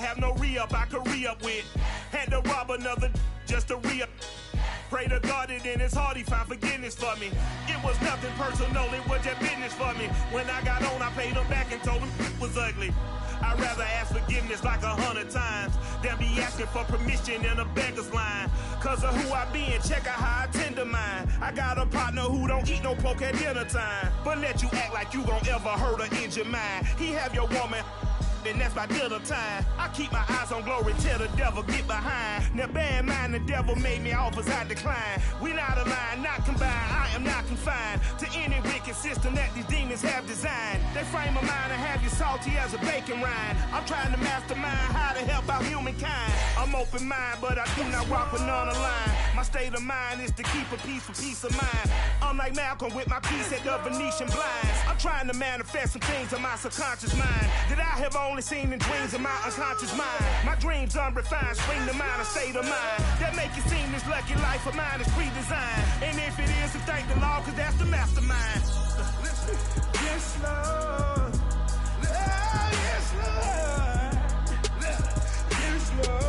have no re-up I could re-up with. Had to rob another just to re-up. Pray to God it in his heart he found forgiveness for me. It was nothing personal, it was just business for me. When I got on, I paid him back and told him it was ugly. I'd rather ask forgiveness like 100 times than be asking for permission in a beggar's line. Cause of who I be and check out how I tend to mine. I got a partner who don't eat no pork at dinner time, but let you act like you gon' ever hurt or injure mine. He have your woman, and that's my dinner time. I keep my eyes on glory till the devil get behind. Now bear in mind the devil made me offers I decline. We not aligned, not combined, I am not confined to any wicked system that these demons have designed. They frame a mind and have you salty as a bacon rind. I'm trying to mastermind how to help out humankind. I'm open mind, but I do not rock with none aligned. My state of mind is to keep a peace for peace of mind. I'm like Malcolm with my piece at the Venetian blinds. I'm trying to manifest some things in my subconscious mind that I have only seen in dreams of my unconscious mind. My dreams unrefined, spring to mind, a state of mind that make it seem this lucky life of mine is pre-designed. And if it is, then thank the Lord, cause that's the mastermind. Yes, Lord. Yes, Lord. Yes, Lord.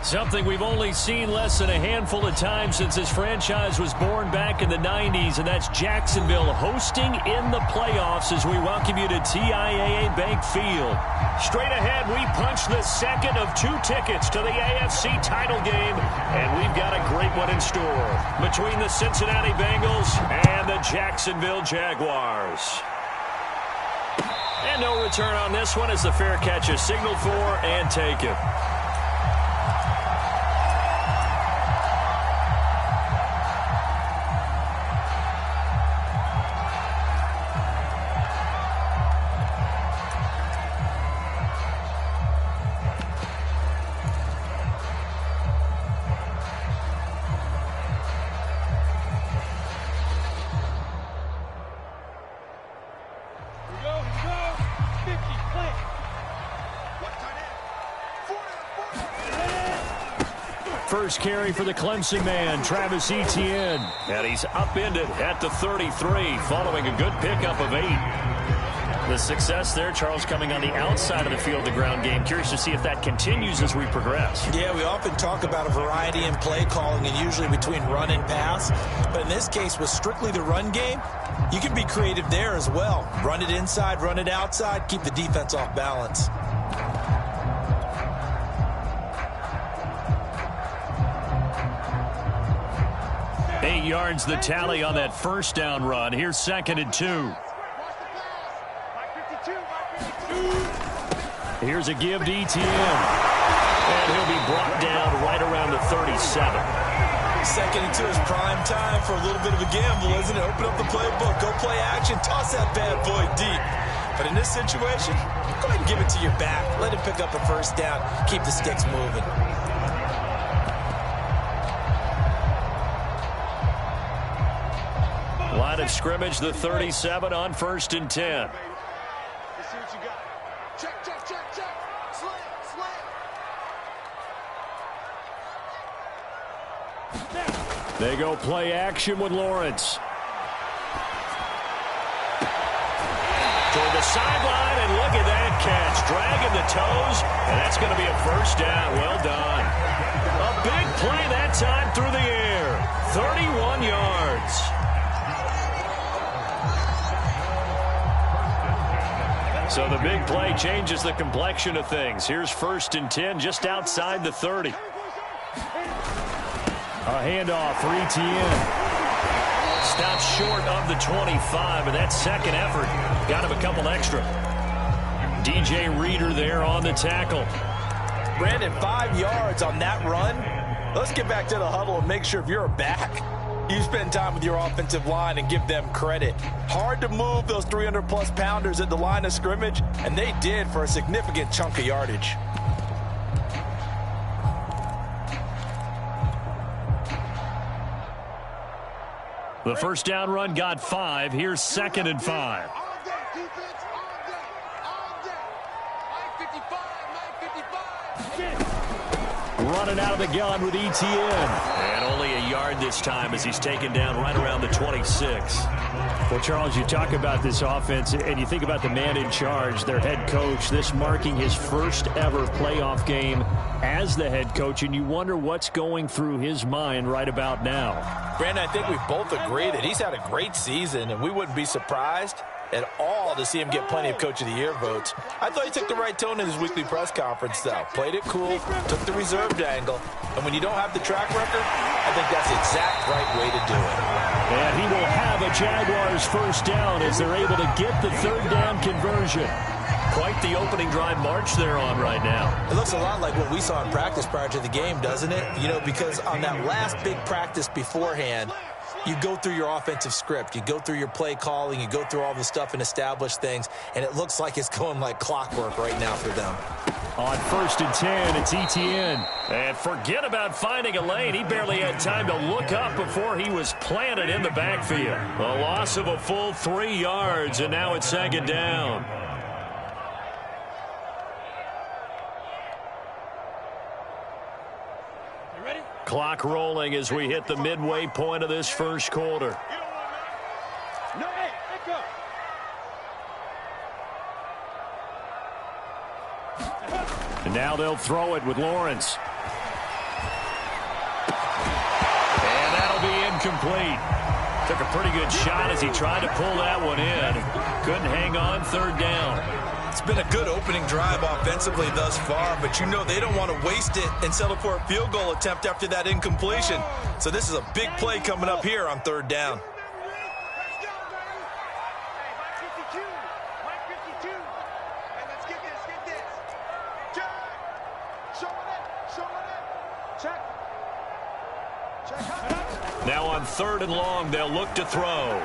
Something we've only seen less than a handful of times since this franchise was born back in the 90s, and that's Jacksonville hosting in the playoffs as we welcome you to TIAA Bank Field. Straight ahead, we punch the second of 2 tickets to the AFC title game, and we've got a great one in store between the Cincinnati Bengals and the Jacksonville Jaguars. And no return on this one as the fair catch is signaled for and taken. First carry for the Clemson man, Travis Etienne. And he's upended at the 33 following a good pickup of 8. The success there, Charles, coming on the outside of the field, the ground game. Curious to see if that continues as we progress. Yeah, we often talk about a variety in play calling and usually between run and pass. But in this case, with strictly the run game, you can be creative there as well. Run it inside, run it outside, keep the defense off balance. 8 yards the tally on that first down run. Here's 2nd and 2. Here's a give to Etienne. And he'll be brought down right around the 37. 2nd and 2 is prime time for a little bit of a gamble, isn't it? Open up the playbook, go play action, toss that bad boy deep. But in this situation, go ahead and give it to your back. Let him pick up a first down. Keep the sticks moving. Line of scrimmage, the 37 on 1st and 10. Let's see what you got. Check, check, check, check. Slant, slant. They go play action with Lawrence. toward the sideline, and look at that catch. Dragging the toes, and that's going to be a first down. Well done. A big play that time through the air. 31 yards. So the big play changes the complexion of things. Here's 1st and 10 just outside the 30. A handoff for Etienne. Stops short of the 25, and that second effort got him a couple extra. DJ Reader there on the tackle. Brandon, 5 yards on that run. Let's get back to the huddle and make sure if you're a back, you spend time with your offensive line and give them credit. Hard to move those 300-plus pounders at the line of scrimmage, and they did for a significant chunk of yardage. The first down run got 5. Here's 2nd and 5. Running out of the gun with Etienne. And only a yard this time as he's taken down right around the 26. Well, Charles, you talk about this offense, and you think about the man in charge, their head coach, this marking his first ever playoff game as the head coach, and you wonder what's going through his mind right about now. Brandon, I think we both agree that he's had a great season, and we wouldn't be surprised at all to see him get plenty of Coach of the Year votes. I thought he took the right tone in his weekly press conference, though. Played it cool, took the reserved angle, and when you don't have the track record, I think that's the exact right way to do it. And he will have a Jaguars first down as they're able to get the 3rd down conversion. Quite the opening drive march they're on right now. It looks a lot like what we saw in practice prior to the game, doesn't it? You know, because on that last big practice beforehand, you go through your offensive script. You go through your play calling. You go through all the stuff and establish things. And it looks like it's going like clockwork right now for them. On 1st and 10, it's Etienne. And forget about finding a lane. He barely had time to look up before he was planted in the backfield. A loss of a full 3 yards, and now it's 2nd down. Clock rolling as we hit the midway point of this first quarter. And now they'll throw it with Lawrence. And that'll be incomplete. Took a pretty good shot as he tried to pull that one in. Couldn't hang on, 3rd down. It's been a good opening drive offensively thus far, but you know they don't want to waste it and settle for a field goal attempt after that incompletion. So this is a big play coming up here on 3rd down. Now on 3rd and long, they'll look to throw.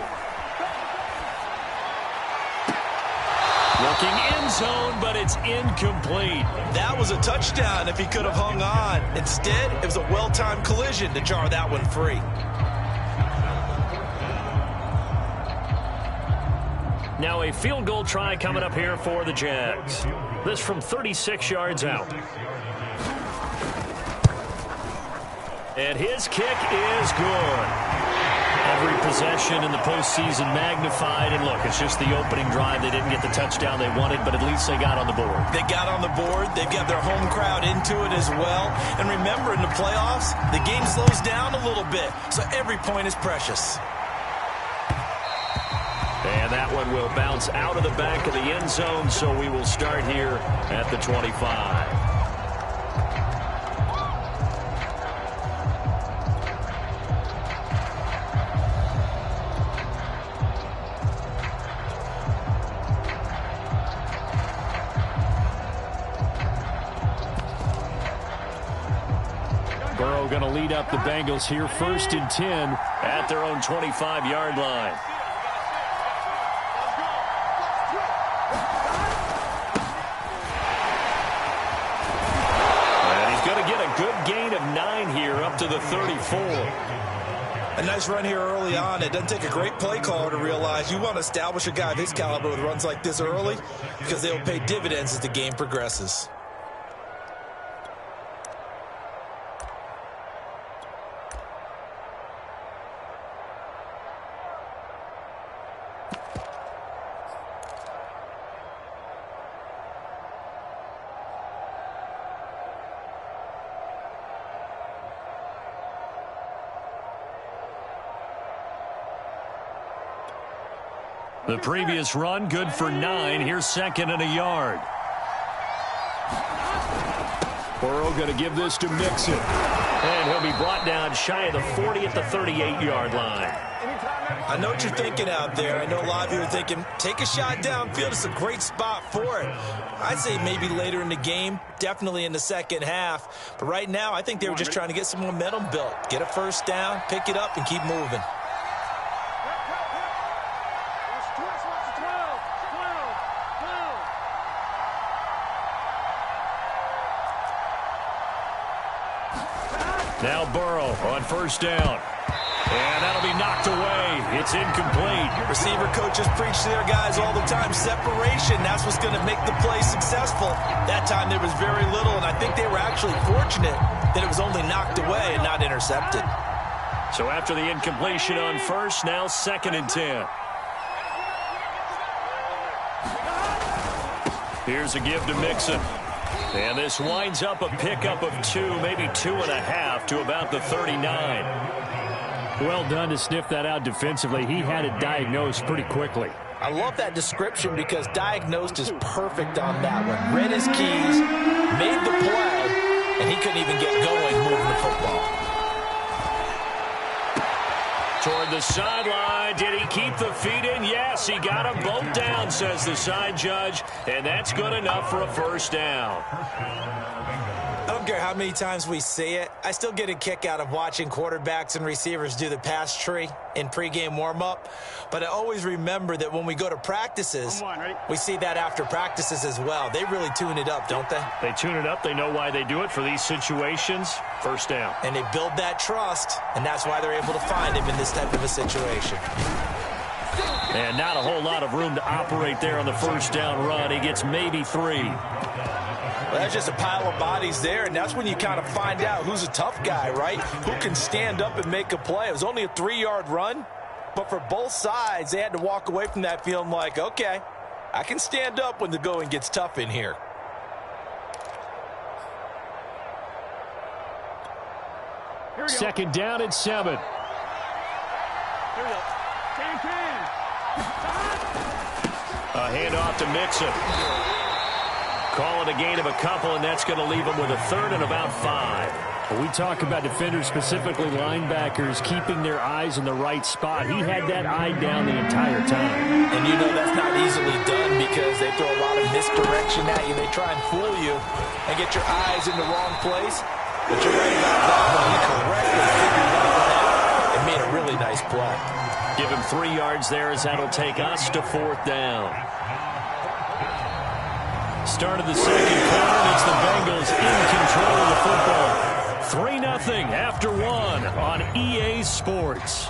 Looking end zone, but it's incomplete. That was a touchdown if he could have hung on. Instead, it was a well-timed collision to jar that one free. Now a field goal try coming up here for the Jags. This from 36 yards out. And his kick is good. Every possession in the postseason magnified. And look, it's just the opening drive. They didn't get the touchdown they wanted, but at least they got on the board. They got on the board. They've got their home crowd into it as well. And remember, in the playoffs, the game slows down a little bit, so every point is precious. And that one will bounce out of the back of the end zone, so we will start here at the 25. Burrow going to lead up the Bengals here, 1st and 10 at their own 25-yard line. And he's going to get a good gain of 9 here up to the 34. A nice run here early on. It doesn't take a great play caller to realize you want to establish a guy of his caliber with runs like this early because they'll pay dividends as the game progresses. The previous run, good for 9. Here's second and a yard. Burrow going to give this to Mixon. And he'll be brought down shy of the 40 at the 38-yard line. I know what you're thinking out there. I know a lot of you are thinking, take a shot downfield. It's a great spot for it. I'd say maybe later in the game, definitely in the second half. But right now, I think they were just trying to get some momentum built. Get a first down, pick it up, and keep moving. Now Burrow on first down. And that'll be knocked away. It's incomplete. Receiver coaches preach to their guys all the time. Separation, that's what's going to make the play successful. That time there was very little, and I think they were actually fortunate that it was only knocked away and not intercepted. So after the incompletion on first, now second and 10. Here's a give to Mixon. And this winds up a pickup of 2, maybe 2.5 to about the 39. Well done to sniff that out defensively. He had it diagnosed pretty quickly. I love that description because diagnosed is perfect on that one. Read his keys, made the play, and he couldn't even get going moving the football. Toward the sideline. Did he keep the feet in? Yes, he got them both down, says the side judge. And that's good enough for a first down. I don't care how many times we see it. I still get a kick out of watching quarterbacks and receivers do the pass tree in pregame warm-up. But I always remember that when we go to practices, we see that after practices as well. They really tune it up, don't they? They tune it up. They know why they do it for these situations. First down. And they build that trust, and that's why they're able to find him in this type of a situation. And not a whole lot of room to operate there on the first down run. He gets maybe 3. Well, that's just a pile of bodies there, and that's when you kind of find out who's a tough guy, right? Who can stand up and make a play. It was only a 3-yard run, but for both sides, they had to walk away from that feeling like, okay, I can stand up when the going gets tough in here. Second down and 7. Here we go. Can. A handoff to Mixon. Call it a gain of a couple, and that's going to leave him with a third and about 5. We talk about defenders, specifically linebackers, keeping their eyes in the right spot. He had that eye down the entire time. And you know that's not easily done because they throw a lot of misdirection at you. They try and fool you and get your eyes in the wrong place. But you're right about that one. He correctly figured that one out and made a really nice play. Give him 3 yards there as that'll take us to 4th down. Start of the second quarter, and it's the Bengals in control of the football. 3-0 after 1 on EA Sports.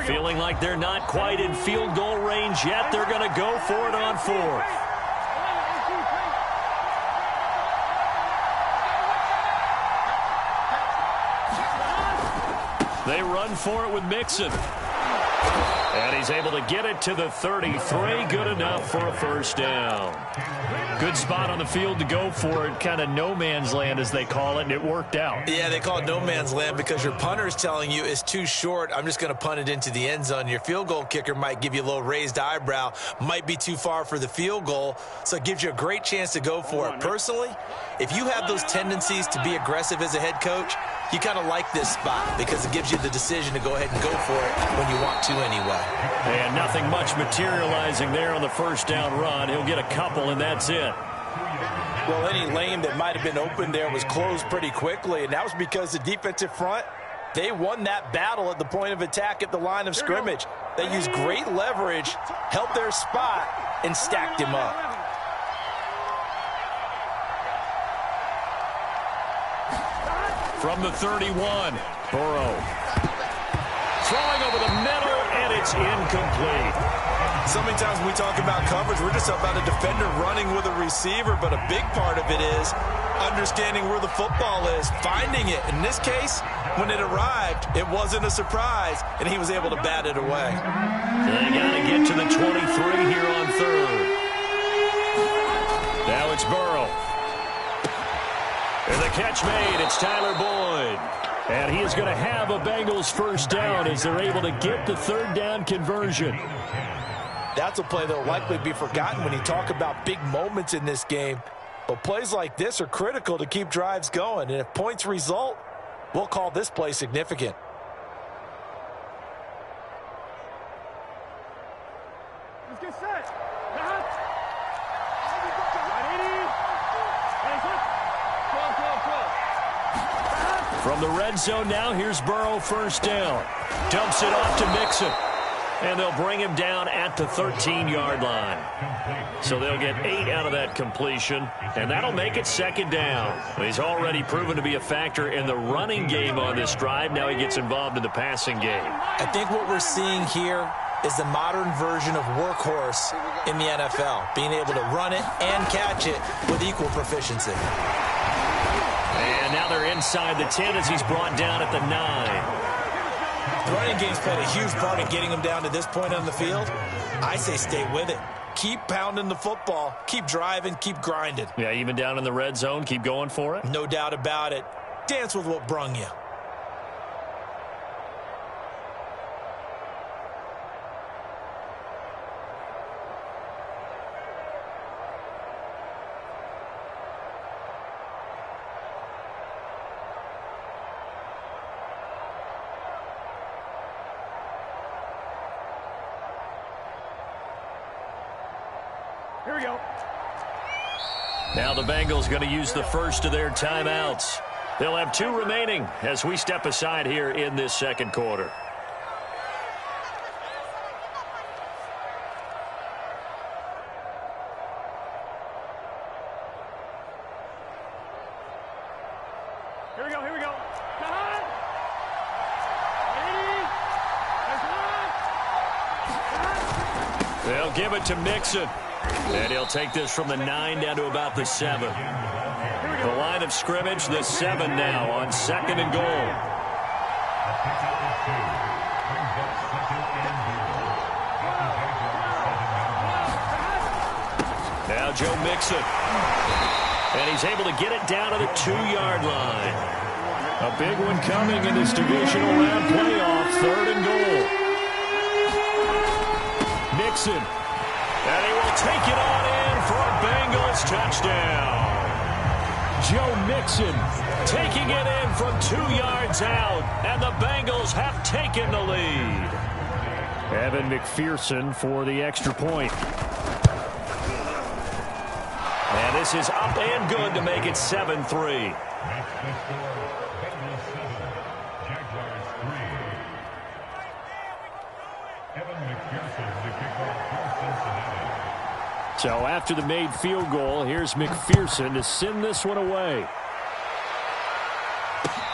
Feeling like they're not quite in field goal range yet. They're going to go for it on 4th. They run for it with Mixon. And he's able to get it to the 33. Good enough for a first down. Good spot on the field to go for it. Kind of no man's land, as they call it, and it worked out. Yeah, they call it no man's land because your punter is telling you it's too short. I'm just going to punt it into the end zone. Your field goal kicker might give you a little raised eyebrow. Might be too far for the field goal, so it gives you a great chance to go for it. Personally, if you have those tendencies to be aggressive as a head coach, you kind of like this spot because it gives you the decision to go ahead and go for it when you want to anyway. And nothing much materializing there on the first down run. He'll get a couple, and that's it. Well, any lane that might have been open there was closed pretty quickly, and that was because the defensive front, they won that battle at the point of attack at the line of scrimmage. They used great leverage, held their spot, and stacked him up. From the 31, Burrow. Throwing over the middle, and it's incomplete. So many times when we talk about coverage, we're just about a defender running with a receiver, but a big part of it is understanding where the football is, finding it. In this case, when it arrived, it wasn't a surprise, and he was able to bat it away. They got to get to the 23 here on 3rd. Now it's Burrow. And the catch made. It's Tyler Boyd. And he is going to have a Bengals first down as they're able to get the third down conversion. That's a play that will likely be forgotten when you talk about big moments in this game. But plays like this are critical to keep drives going. And if points result, we'll call this play significant. Let's get set. From the red zone now, here's Burrow first down. Dumps it off to Mixon. And they'll bring him down at the 13-yard line. So they'll get 8 out of that completion, and that'll make it second down. He's already proven to be a factor in the running game on this drive. Now he gets involved in the passing game. I think what we're seeing here is the modern version of workhorse in the NFL, being able to run it and catch it with equal proficiency. And now they're inside the 10 as he's brought down at the 9. The running game's played a huge part in getting him down to this point on the field. I say stay with it. Keep pounding the football. Keep driving. Keep grinding. Yeah, even down in the red zone, keep going for it. No doubt about it. Dance with what brung you. Here we go. Now the Bengals going to use the first of their timeouts. They'll have 2 remaining as we step aside here in this second quarter. Here we go, here we go. They'll give it to Mixon. And he'll take this from the 9 down to about the 7. The line of scrimmage, the 7 now on 2nd and goal. Now Joe Mixon. And he's able to get it down to the 2-yard line. A big one coming in this divisional round playoff, 3rd and goal. Mixon. And he will take it on in for a Bengals touchdown. Joe Mixon taking it in from 2 yards out, and the Bengals have taken the lead. Evan McPherson for the extra point. And this is up and good to make it 7-3. So after the made field goal, here's McPherson to send this one away.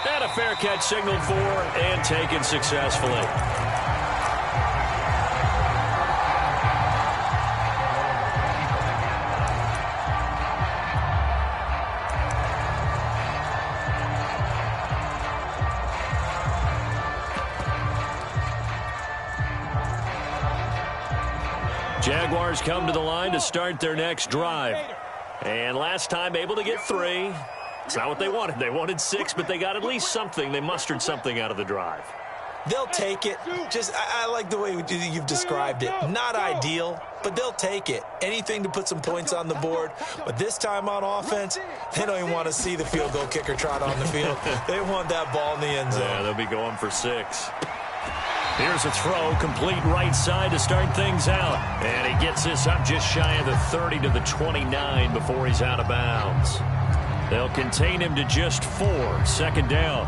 And a fair catch signaled for and taken successfully. Jaguars come to the line to start their next drive. And last time able to get 3. It's not what they wanted. They wanted 6, but they got at least something. They mustered something out of the drive. They'll take it. I like the way you've described it. Not ideal, but they'll take it. Anything to put some points on the board. But this time on offense, they don't even want to see the field goal kicker trot on the field. They want that ball in the end zone. Yeah, they'll be going for 6. Here's a throw, complete right side to start things out. And he gets this up just shy of the 30 to the 29 before he's out of bounds. They'll contain him to just 4, 2nd down.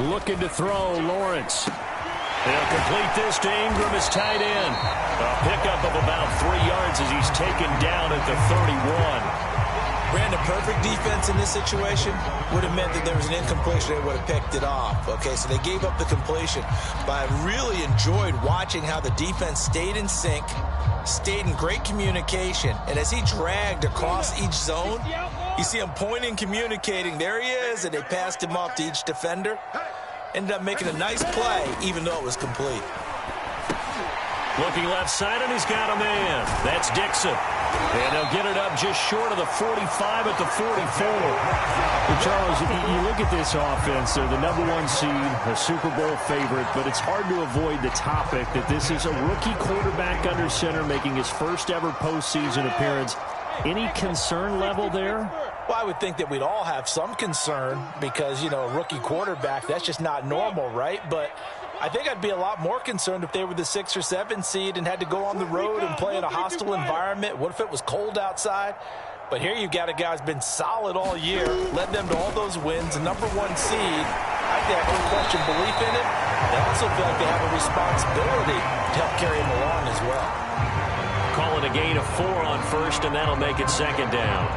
Looking to throw, Lawrence. They'll complete this to Ingram as tight end. A pickup of about 3 yards as he's taken down at the 31. Brandon, perfect defense in this situation would have meant that there was an incompletion. They would have picked it off. Okay, so they gave up the completion. But I really enjoyed watching how the defense stayed in sync, stayed in great communication. And as he dragged across each zone, you see him pointing, communicating. There he is, and they passed him off to each defender. Ended up making a nice play, even though it was complete. Looking left side, and he's got a man. That's Dixon. And they'll get it up just short of the 45 at the 44. Well, Charles, you look at this offense. They're the #1 seed, a Super Bowl favorite, but it's hard to avoid the topic that this is a rookie quarterback under center making his first ever postseason appearance. Any concern level there? Well, I would think that we'd all have some concern because, you know, a rookie quarterback, that's just not normal, right? But I think I'd be a lot more concerned if they were the 6 or 7 seed and had to go on the road and play in a hostile environment. What if it was cold outside? But here you got a guy who's been solid all year, led them to all those wins, a #1 seed. I think I don't question belief in it. They also feel like they have a responsibility to help carry him along as well. Call it a gain of 4 on first, and that'll make it second down.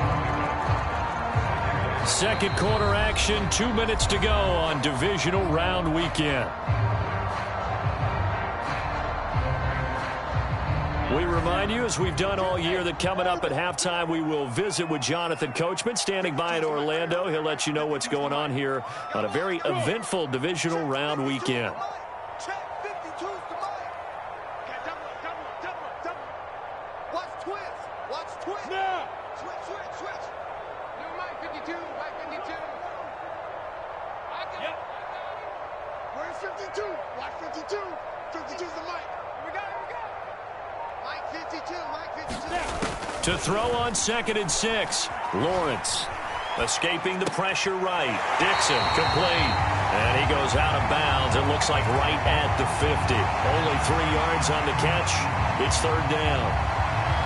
Second quarter action, 2 minutes to go on divisional round weekend. We remind you, as we've done all year, that coming up at halftime, we will visit with Jonathan Coachman, standing by in Orlando. He'll let you know what's going on here on a very eventful divisional round weekend. To throw on 2nd and 6, Lawrence escaping the pressure right. Dixon complete. And he goes out of bounds. It looks like right at the 50. Only 3 yards on the catch. It's 3rd down.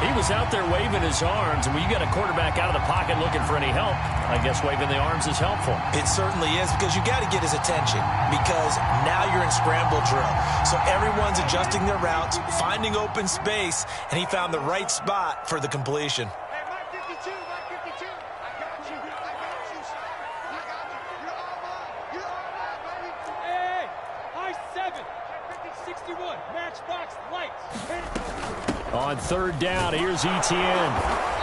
He was out there waving his arms, and when you got a quarterback out of the pocket looking for any help, I guess waving the arms is helpful. It certainly is, because you got to get his attention, because now you're in scramble drill. So everyone's adjusting their routes, finding open space, and he found the right spot for the completion. Hey, Mike 52, Mike 52. I got you. I got you. I got you. You're all mine. You're all mine, baby. Hey, high 7. 61. Matchbox lights. On 3rd down, here's Etienne.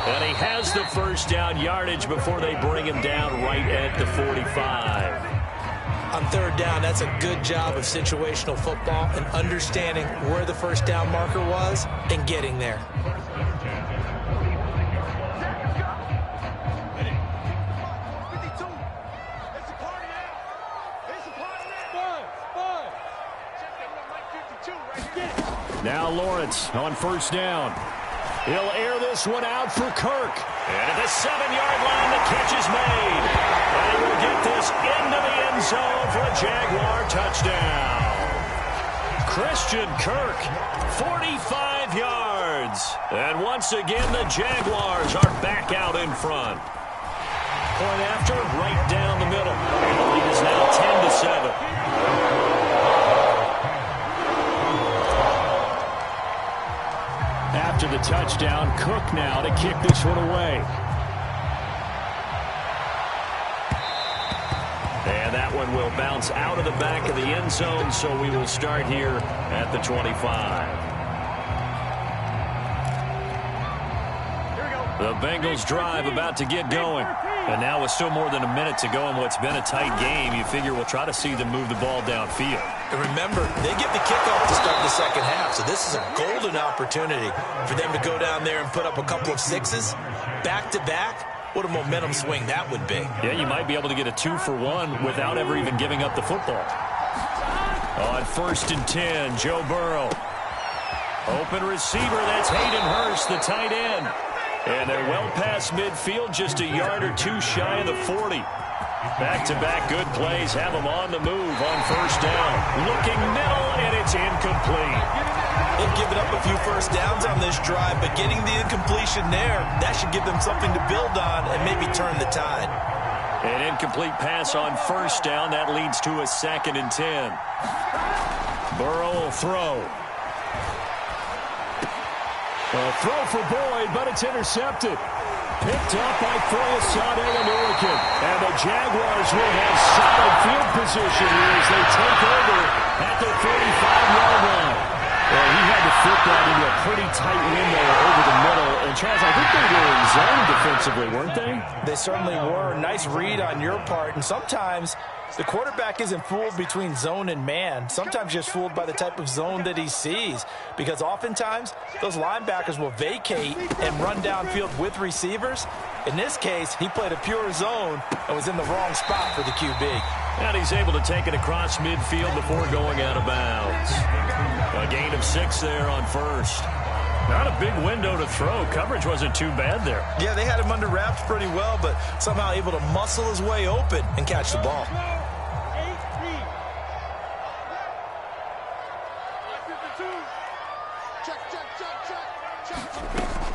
And he has the first down yardage before they bring him down right at the 45. On 3rd down, that's a good job of situational football and understanding where the first down marker was and getting there. Now Lawrence on 1st down. He'll air this one out for Kirk. And at the 7-yard line, the catch is made. And he will get this into the end zone for a Jaguar touchdown. Christian Kirk, 45 yards. And once again, the Jaguars are back out in front. Point after, right down the middle. The lead is now 10-7. After the touchdown, Cook now to kick this one away. And that one will bounce out of the back of the end zone, so we will start here at the 25. The Bengals drive about to get going. And now with still more than a minute to go in what's been a tight game, you figure we'll try to see them move the ball downfield. And remember, they get the kickoff to start the second half, so this is a golden opportunity for them to go down there and put up a couple of 6s back-to-back. What a momentum swing that would be. Yeah, you might be able to get a 2-for-1 without ever even giving up the football. On 1st and 10, Joe Burrow. Open receiver, that's Hayden Hurst, the tight end. And they're well past midfield, just a yard or 2 shy of the 40. Back-to-back good plays have them on the move on 1st down. Looking middle, and it's incomplete. They've given up a few first downs on this drive, but getting the incompletion there, that should give them something to build on and maybe turn the tide. An incomplete pass on 1st down. That leads to a 2nd and 10. Burrow will throw. A throw for Boyd, but it's intercepted. Picked up by Foyesade Oluwakin. And the Jaguars will have solid field position here as they take over at the 45-yard line. Well, he had to fit that into a pretty tight window over the middle, And, Charles, I think they were in zone defensively, weren't they? They certainly were. Nice read on your part. And sometimes the quarterback isn't fooled between zone and man. Sometimes just fooled by the type of zone that he sees. Because oftentimes, those linebackers will vacate and run downfield with receivers. In this case, he played a pure zone and was in the wrong spot for the QB. And he's able to take it across midfield before going out of bounds. A gain of 6 there on first. Not a big window to throw. Coverage wasn't too bad there. Yeah, they had him under wraps pretty well, but somehow able to muscle his way open and catch the ball.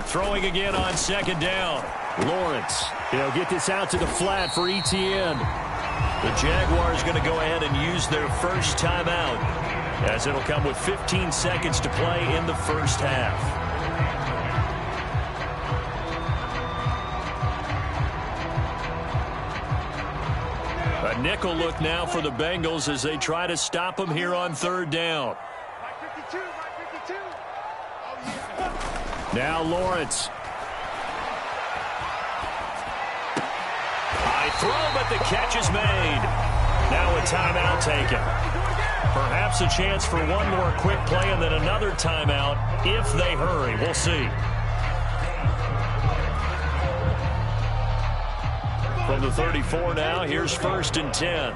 Throwing again on second down. Lawrence, he'll get this out to the flat for Etienne. The Jaguars going to go ahead and use their first timeout, as it'll come with 15 seconds to play in the first half. A nickel look now for the Bengals as they try to stop them here on third down. Now Lawrence. High throw, but the catch is made. Now a timeout taken. Perhaps a chance for one more quick play and then another timeout if they hurry. We'll see. From the 34 now, here's 1st and 10.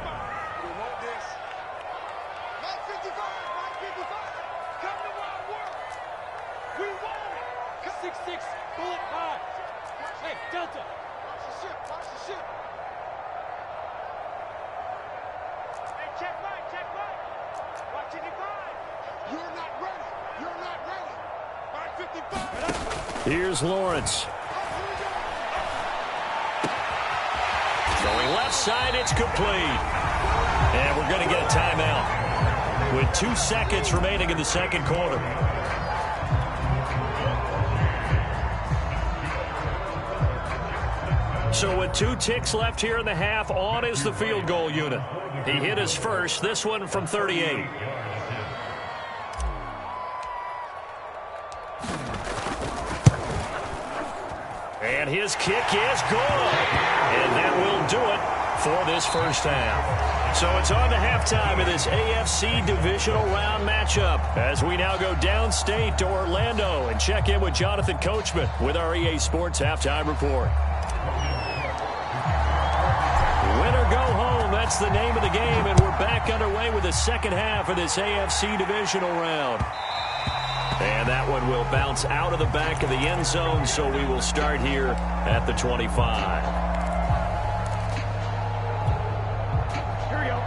6'6", bullet high. Hey, Delta. Watch the ship, watch the ship. Hey, check right, check right. Watch it divide. You're not ready. You're not ready. 555. Here's Lawrence. Going left side, it's complete. And we're going to get a timeout with 2 seconds remaining in the second quarter. So with 2 ticks left here in the half, on is the field goal unit. He hit his first, this one from 38. And his kick is good. And that will do it for this first half. So it's on to halftime of this AFC divisional round matchup as we now go downstate to Orlando and check in with Jonathan Coachman with our EA Sports Halftime Report. Win or go home, that's the name of the game, and we're back underway with the second half of this AFC divisional round. And that one will bounce out of the back of the end zone, so we will start here at the 25.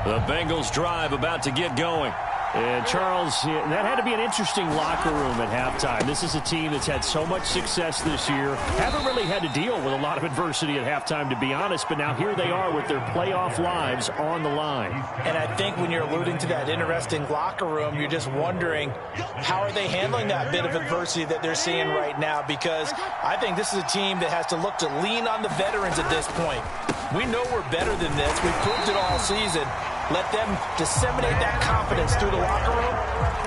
The Bengals drive about to get going. And Charles, that had to be an interesting locker room at halftime. This is a team that's had so much success this year. Haven't really had to deal with a lot of adversity at halftime, to be honest, but now here they are with their playoff lives on the line. And I think when you're alluding to that interesting locker room, you're just wondering how are they handling that bit of adversity that they're seeing right now, because I think this is a team that has to look to lean on the veterans at this point. We know we're better than this. We've proved it all season. Let them disseminate that confidence through the locker room.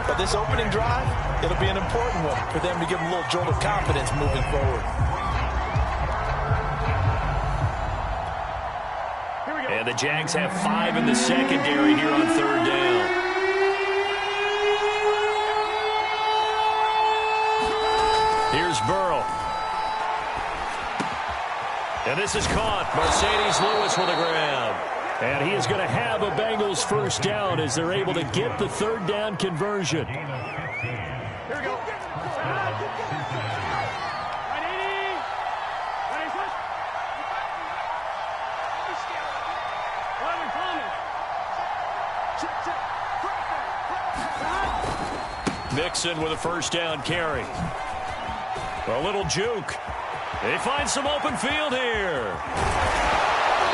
But this opening drive, it'll be an important one for them to give them a little jolt of confidence moving forward. And the Jags have 5 in the secondary here on third down. Here's Burrow. And this is caught. Mercedes Lewis with a grab. And he is going to have a Bengals first down as they're able to get the third down conversion. Here we go. Mixon with a first down carry. A little juke. They find some open field here.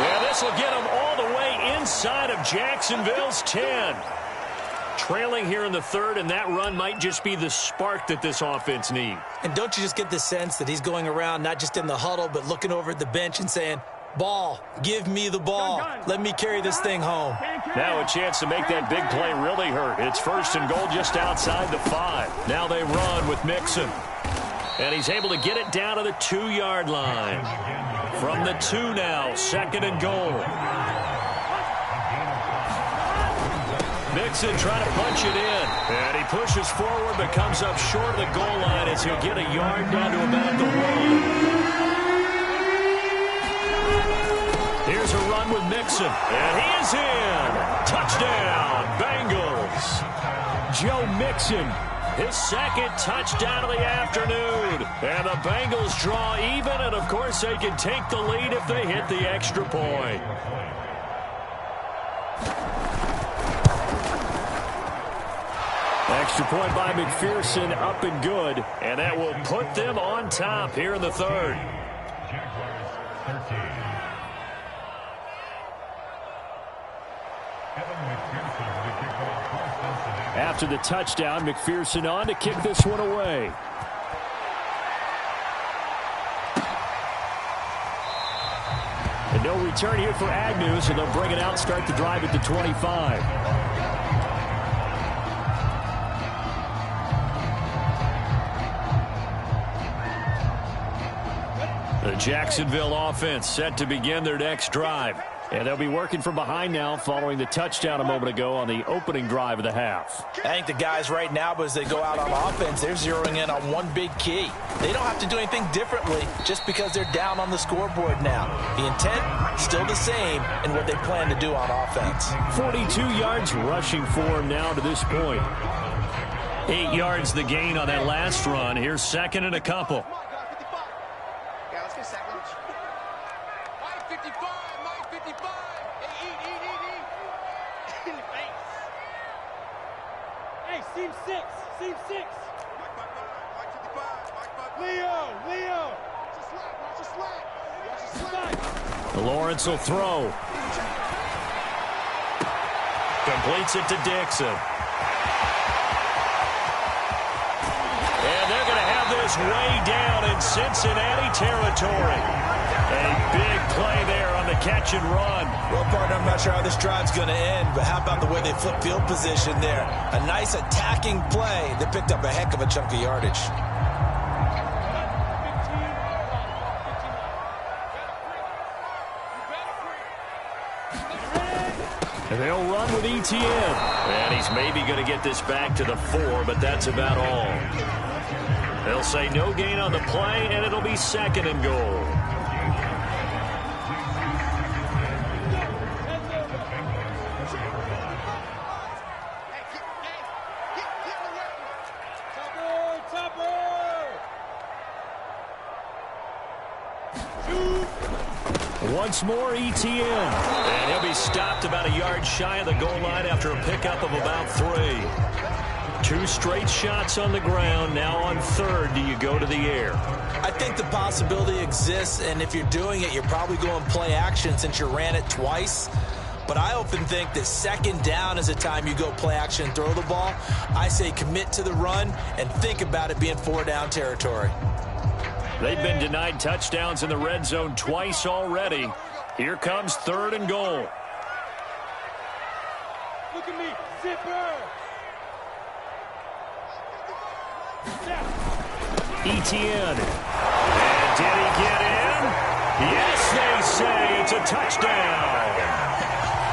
Yeah, this will get them all the way inside of Jacksonville's 10. Trailing here in the third, and that run might just be the spark that this offense needs. And don't you just get the sense that he's going around not just in the huddle, but looking over at the bench and saying, ball, give me the ball. Let me carry this thing home. Now a chance to make that big play really hurt. It's 1st and goal just outside the 5. Now they run with Mixon. And he's able to get it down to the 2-yard line. From the 2 now, 2nd and goal. Mixon trying to punch it in. And he pushes forward but comes up short of the goal line as he'll get a yard down to about the 1. Here's a run with Mixon. And he is in. Touchdown, Bengals. Joe Mixon, his 2nd touchdown of the afternoon. And the Bengals draw even, and of course they can take the lead if they hit the extra point. Extra point by McPherson, up and good. And that will put them on top here in the 3rd. After the touchdown, McPherson on to kick this one away. And no return here for Agnew, so they'll bring it out, start the drive at the 25. The Jacksonville offense set to begin their next drive. And they'll be working from behind now following the touchdown a moment ago on the opening drive of the half. I think the guys right now, as they go out on offense, they're zeroing in on one big key. They don't have to do anything differently just because they're down on the scoreboard now. The intent, still the same in what they plan to do on offense. 42 yards rushing for him now to this point. 8 yards the gain on that last run. Here's 2nd and a couple. Yeah, let's get second. Mike 55, Mike 55. Hey, eat. In the face. Hey, seam 6. Seam 6. Mike 55, Mike 55. Leo. Watch your slack. Lawrence will throw. Completes it to Dixon. And they're going to have this way down in Cincinnati territory. A big play there on the catch and run. Well, partner, I'm not sure how this drive's going to end, but how about the way they flip field position there? A nice attacking play that picked up a heck of a chunk of yardage. And they'll run with ETN. And he's maybe going to get this back to the 4, but that's about all. They'll say no gain on the play, and it'll be 2nd and goal. Once more, ETN. And he'll be stopped about a yard shy of the goal line after a pickup of about 3. 2 straight shots on the ground. Now on 3rd, do you go to the air? I think the possibility exists, and if you're doing it, you're probably going play action since you ran it twice. But I often think that 2nd down is the time you go play action and throw the ball. I say commit to the run and think about it being 4-down territory. They've been denied touchdowns in the red zone twice already. Here comes 3rd and goal. Look at me. Zipper. ETN. And did he get in? Yes, they say it's a touchdown.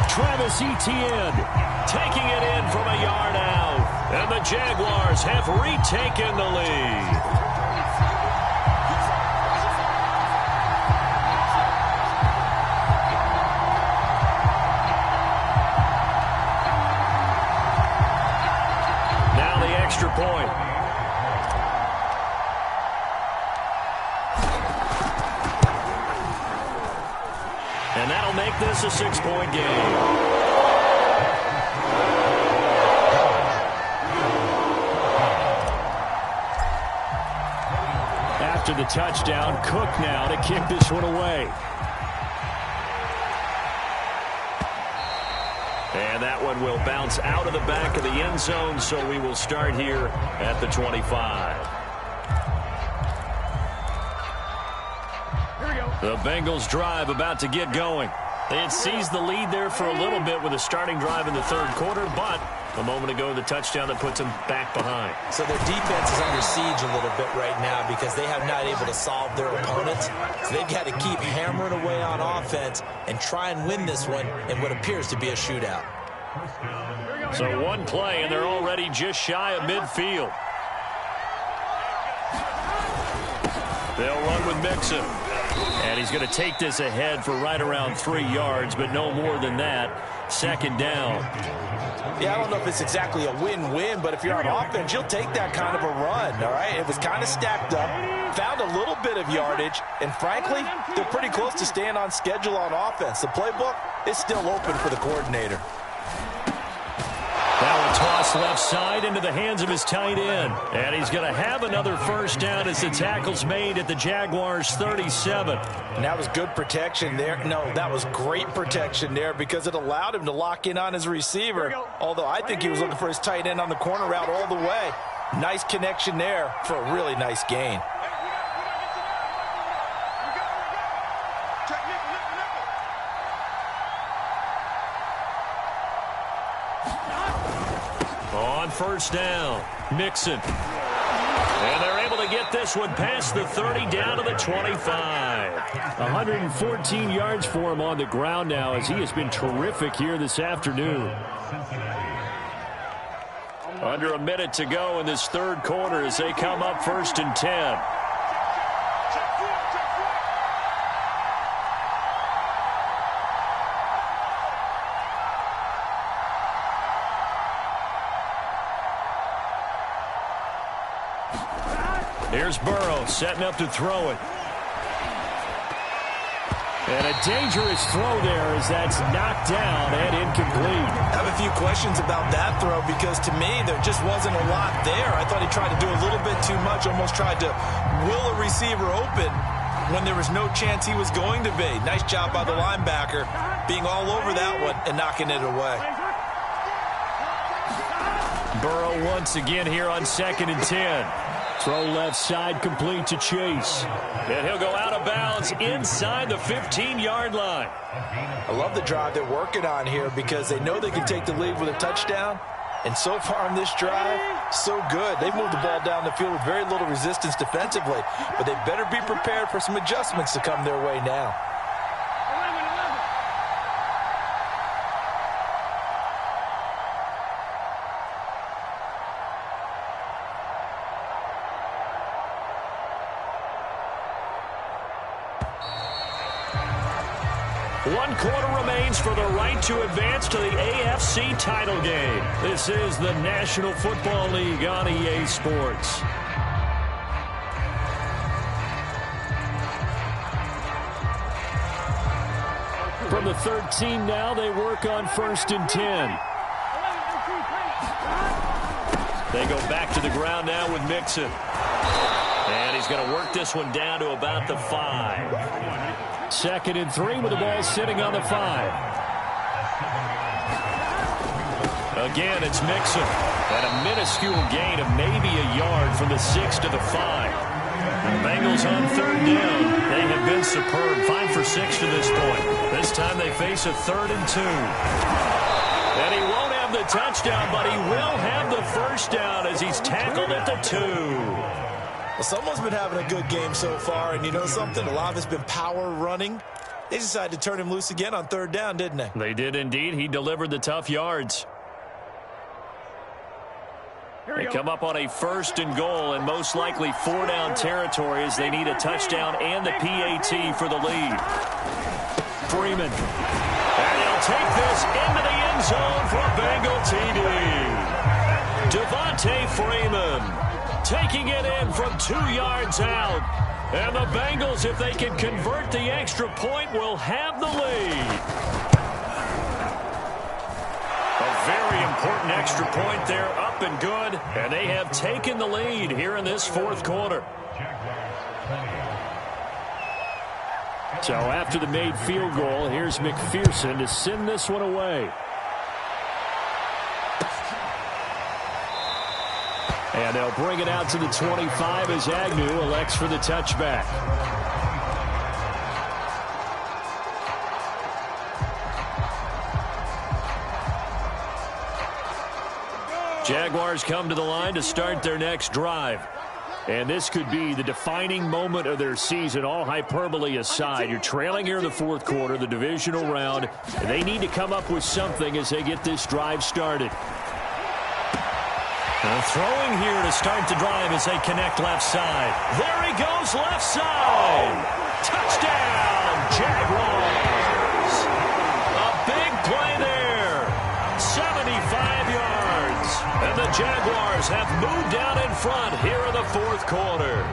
Travis Etienne taking it in from a yard out. And the Jaguars have retaken the lead. Now the extra point. And that'll make this a 6-point game. After the touchdown, Cook now to kick this one away. And that one will bounce out of the back of the end zone, so we will start here at the 25. The Bengals drive about to get going. They had seized the lead there for a little bit with a starting drive in the 3rd quarter, but A moment ago, the touchdown that puts them back behind. So their defense is under siege a little bit right now because they have not able to solve their opponents. So they've got to keep hammering away on offense and try and win this one in what appears to be a shootout. So one play, and they're already just shy of midfield. They'll run with Mixon. And he's going to take this ahead for right around 3 yards, but no more than that. Second down. Yeah, I don't know if it's exactly a win-win, but if you're on offense, you'll take that kind of a run, all right? It was kind of stacked up, found a little bit of yardage, and frankly, they're pretty close to staying on schedule on offense. The playbook is still open for the coordinator. Now a toss left side into the hands of his tight end. And he's going to have another first down as the tackle's made at the Jaguars' 37. And that was good protection there. No, that was great protection there because it allowed him to lock in on his receiver. Although I think he was looking for his tight end on the corner route all the way. Nice connection there for a really nice gain. On first down, Mixon. And they're able to get this one past the 30 down to the 25. 114 yards for him on the ground now as he has been terrific here this afternoon. Under a minute to go in this third quarter as they come up 1st and 10. Here's Burrow setting up to throw it. And a dangerous throw there as that's knocked down and incomplete. I have a few questions about that throw because to me there just wasn't a lot there. I thought he tried to do a little bit too much, almost tried to will a receiver open when there was no chance he was going to be. Nice job by the linebacker being all over that one and knocking it away. Burrow once again here on 2nd and 10. Throw left side complete to Chase. And he'll go out of bounds inside the 15-yard line. I love the drive they're working on here because they know they can take the lead with a touchdown. And so far on this drive, so good. They've moved the ball down the field with very little resistance defensively. But they better be prepared for some adjustments to come their way now. One quarter remains for the right to advance to the AFC title game. This is the National Football League on EA Sports. From the 13 now, they work on 1st and 10. They go back to the ground now with Mixon. And he's going to work this one down to about the 5. 2nd and 3 with the ball sitting on the 5. Again, it's Mixon. And a minuscule gain of maybe a yard from the 6 to the 5. The Bengals on 3rd down. They have been superb. 5 for 6 to this point. This time they face a 3rd and 2. And he won't have the touchdown, but he will have the first down as he's tackled at the 2. Well, someone's been having a good game so far, and you know something? A lot of it's been power running. They decided to turn him loose again on 3rd down, didn't they? They did indeed. He delivered the tough yards. They come up on a 1st and goal and most likely 4-down territory as they need a touchdown and the PAT for the lead. Freeman. And he'll take this into the end zone for a Bengal TD. Devontae Freeman taking it in from 2 yards out. And the Bengals, if they can convert the extra point, will have the lead. A very important extra point there, up and good. And they have taken the lead here in this 4th quarter. So after the made field goal, here's McPherson to send this one away. And they'll bring it out to the 25 as Agnew elects for the touchback. Jaguars come to the line to start their next drive. And this could be the defining moment of their season, all hyperbole aside. You're trailing here in the fourth quarter, the divisional round, and they need to come up with something as they get this drive started. Throwing here to start the drive as they connect left side. There he goes, left side. Touchdown, Jaguars. A big play there. 75 yards. And the Jaguars have moved down in front here in the fourth quarter.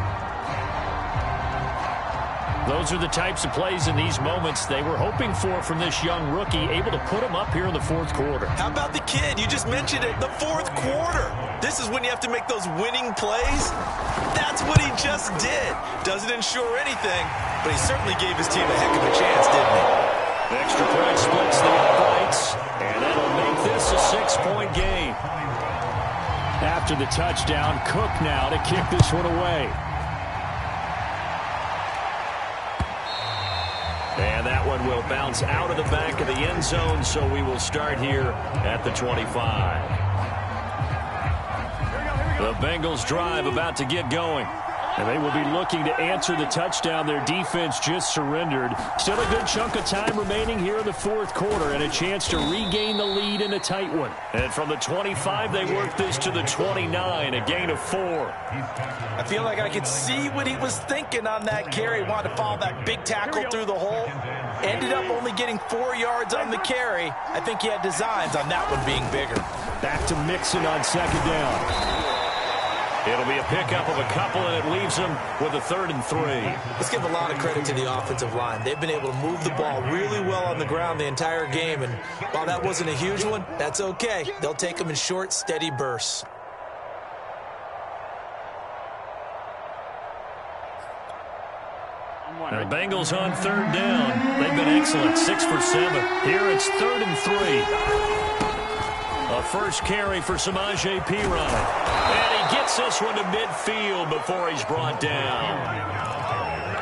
Those are the types of plays in these moments they were hoping for from this young rookie, able to put him up here in the fourth quarter. How about the kid? You just mentioned it, the fourth quarter. This is when you have to make those winning plays. That's what he just did. Doesn't ensure anything, but he certainly gave his team a heck of a chance, didn't he? Extra point splits the uprights, and that'll make this a 6-point game. After the touchdown, Cook now to kick this one away. And that one will bounce out of the back of the end zone, so we will start here at the 25. The Bengals drive about to get going. And they will be looking to answer the touchdown their defense just surrendered. Still a good chunk of time remaining here in the fourth quarter and a chance to regain the lead in a tight one. And from the 25, they work this to the 29, a gain of 4. I feel like I could see what he was thinking on that carry. Wanted to follow that big tackle through the hole. Ended up only getting 4 yards on the carry. I think he had designs on that one being bigger. Back to Mixon on second down. It'll be a pickup of a couple, and it leaves them with a 3rd and 3. Let's give a lot of credit to the offensive line. They've been able to move the ball really well on the ground the entire game, and while that wasn't a huge one, that's okay. They'll take them in short, steady bursts. The Bengals on 3rd down. They've been excellent, 6 for 7. Here it's 3rd and 3. A first carry for Samaje Perine. And he gets this one to midfield before he's brought down.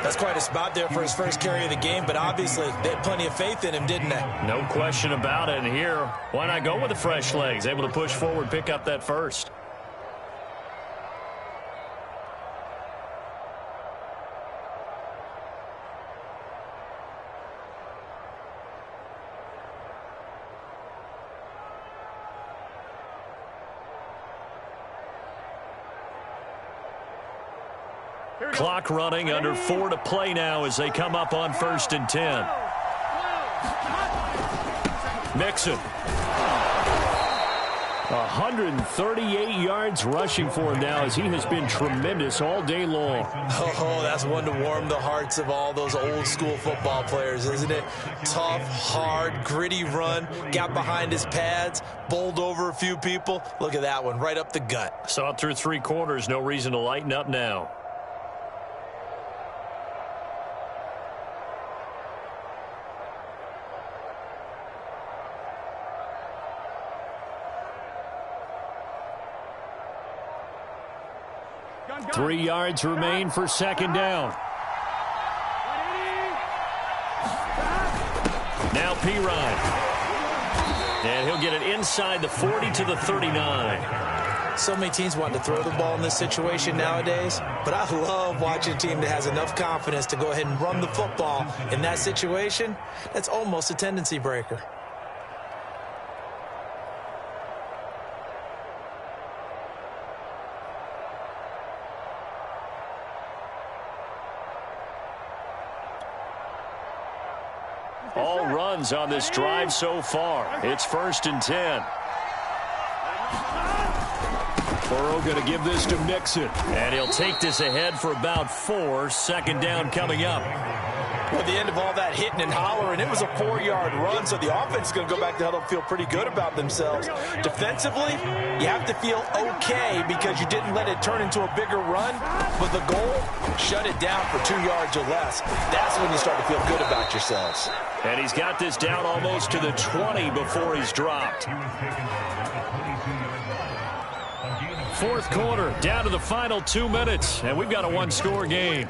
That's quite a spot there for his first carry of the game, but obviously they had plenty of faith in him, didn't they? No question about it. And here, why not go with the fresh legs? Able to push forward, pick up that first. Clock running, under 4 to play now as they come up on 1st and 10. Mixon. 138 yards rushing for him now as he has been tremendous all day long. Oh, that's one to warm the hearts of all those old school football players, isn't it? Tough, hard, gritty run, got behind his pads, bowled over a few people. Look at that one, right up the gut. Saw it through 3 quarters, no reason to lighten up now. Three yards remain for second down. Now Perine. And he'll get it inside the 40 to the 39. So many teams want to throw the ball in this situation nowadays, but I love watching a team that has enough confidence to go ahead and run the football in that situation. That's almost a tendency breaker. All runs on this drive so far. It's 1st and 10. Burrow going to give this to Mixon. And he'll take this ahead for about 4. Second down coming up. At the end of all that hitting and hollering, it was a 4-yard run, so the offense is going to go back to huddle and feel pretty good about themselves. Defensively, you have to feel okay because you didn't let it turn into a bigger run, but the goal, shut it down for 2 yards or less. That's when you start to feel good about yourselves. And he's got this down almost to the 20 before he's dropped. Fourth quarter, down to the final 2 minutes, and we've got a 1-score game.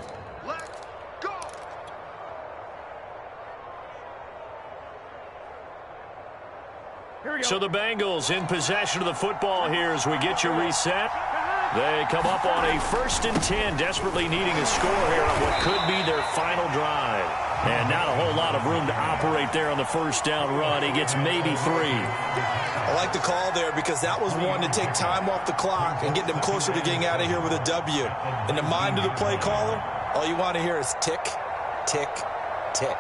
So the Bengals in possession of the football here as we get you reset. They come up on a 1st and 10, desperately needing a score here on what could be their final drive. And not a whole lot of room to operate there on the first down run. He gets maybe 3. I like the call there because that was one to take time off the clock and get them closer to getting out of here with a W. In the mind of the play caller, all you want to hear is tick, tick, tick.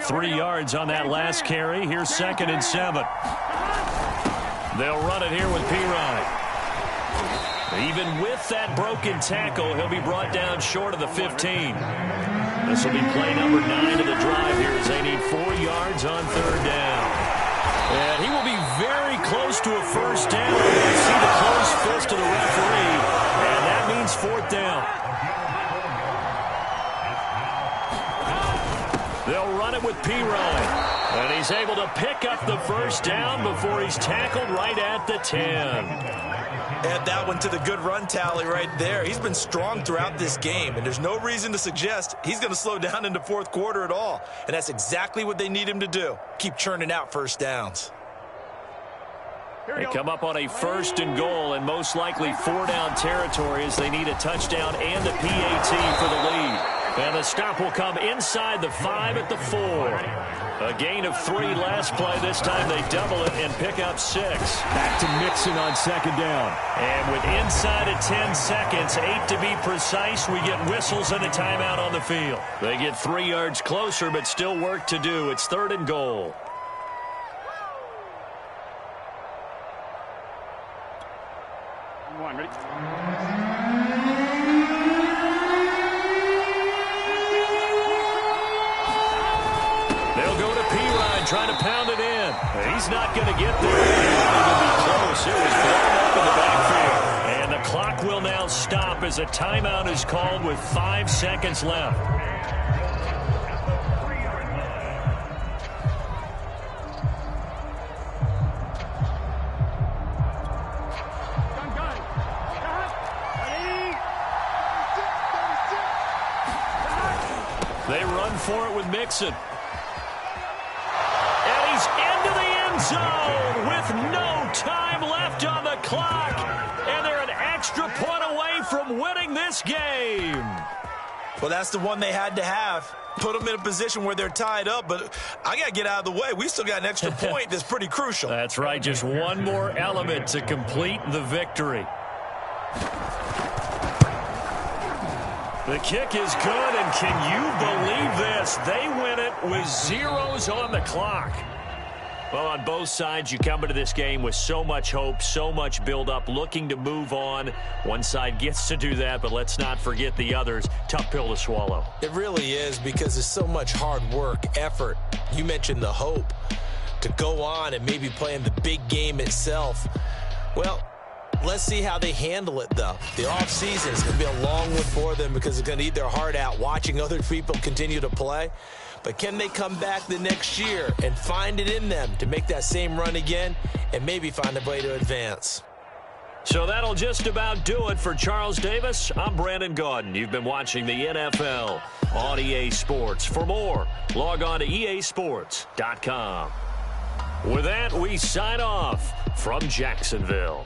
Three yards on that last carry. Here's 2nd and 7. They'll run it here with P-Ryan. Even with that broken tackle, he'll be brought down short of the 15. This will be play number 9 of the drive here as they need 4 yards on 3rd down. And he will be very close to a first down. You see the closed fist of the referee, and that means 4th down. They'll run it with P-Ryan. And he's able to pick up the first down before he's tackled right at the 10. Add that one to the good run tally right there. He's been strong throughout this game, and there's no reason to suggest he's going to slow down in the 4th quarter at all. And that's exactly what they need him to do. Keep churning out first downs. They come up on a 1st and goal and most likely 4-down territory as they need a touchdown and a PAT for the lead. And the stop will come inside the 5 at the 4. A gain of 3 last play. This time they double it and pick up 6. Back to Mixon on 2nd down. And with inside of 10 seconds, 8 to be precise, we get whistles and a timeout on the field. They get 3 yards closer, but still work to do. It's 3rd and goal. Ready? They'll go to P-Ryan, trying to pound it in. He's not going to get there. It won't even be close. It was blown up in the backfield. And the clock will now stop as a timeout is called with 5 seconds left. They run for it with Mixon. And he's into the end zone with no time left on the clock. And they're an extra point away from winning this game. Well, that's the one they had to have. Put them in a position where they're tied up, but I got to get out of the way. We still got an extra point that's pretty crucial. That's right, just one more element to complete the victory. The kick is good, and can you believe this? They win it with zeros on the clock. Well, on both sides, you come into this game with so much hope, so much build-up, looking to move on. One side gets to do that, but let's not forget the others. Tough pill to swallow. It really is because there's so much hard work, effort. You mentioned the hope to go on and maybe play in the big game itself. Well, let's see how they handle it, though. The offseason is going to be a long one for them because it's going to eat their heart out watching other people continue to play. But can they come back the next year and find it in them to make that same run again and maybe find a way to advance? So that'll just about do it for Charles Davis. I'm Brandon Gaudin. You've been watching the NFL on EA Sports. For more, log on to easports.com. With that, we sign off from Jacksonville.